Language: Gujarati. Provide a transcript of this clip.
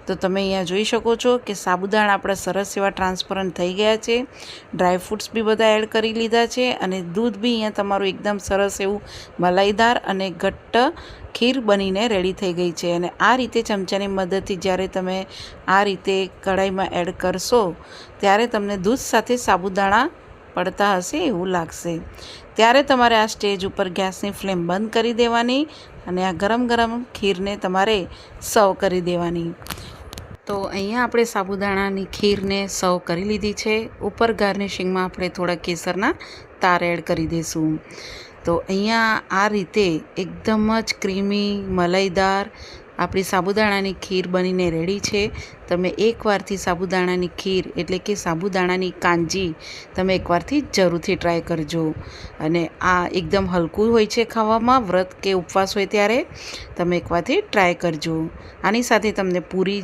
તો તમે અહીંયા જોઈ શકો છો કે સાબુદાણા આપણા સરસ એવા ટ્રાન્સપરન્ટ થઈ ગયા છે, ડ્રાય ફ્રૂટ્સ બી બધા એડ કરી લીધા છે અને દૂધ બી અહીંયા તમારું એકદમ સરસ એવું મલાઈદાર અને ઘટ્ટ ખીર બનીને રેડી થઈ ગઈ છે। અને આ રીતે ચમચાની મદદથી જ્યારે તમે આ રીતે કઢાઈમાં એડ કરશો ત્યારે તમને દૂધ સાથે સાબુદાણા પડતા હશે એવું લાગશે। ત્યારે તમારે આ સ્ટેજ ઉપર ગેસની ફ્લેમ બંધ કરી દેવાની અને આ ગરમ ગરમ ખીરને તમારે સર્વ કરી દેવાની। તો અહીંયા આપણે સાબુદાણાની ખીરને સર્વ કરી લીધી છે। ઉપર ગાર્નિશિંગમાં આપણે થોડા કેસરના તાર એડ કરી દઈશું। તો અહીંયા આ રીતે એકદમ જ ક્રીમી મલાઈદાર આપણી સાબુદાણાની ખીર બનીને રેડી છે। તમે એકવારથી સાબુદાણાની ખીર એટલે કે સાબુદાણાની કાંજી તમે એકવારથી જરૂરથી ટ્રાય કરજો। અને આ એકદમ હલકું હોય છે ખાવામાં, વ્રત કે ઉપવાસ હોય ત્યારે તમે એકવારથી ટ્રાય કરજો। આની સાથે તમને પૂરી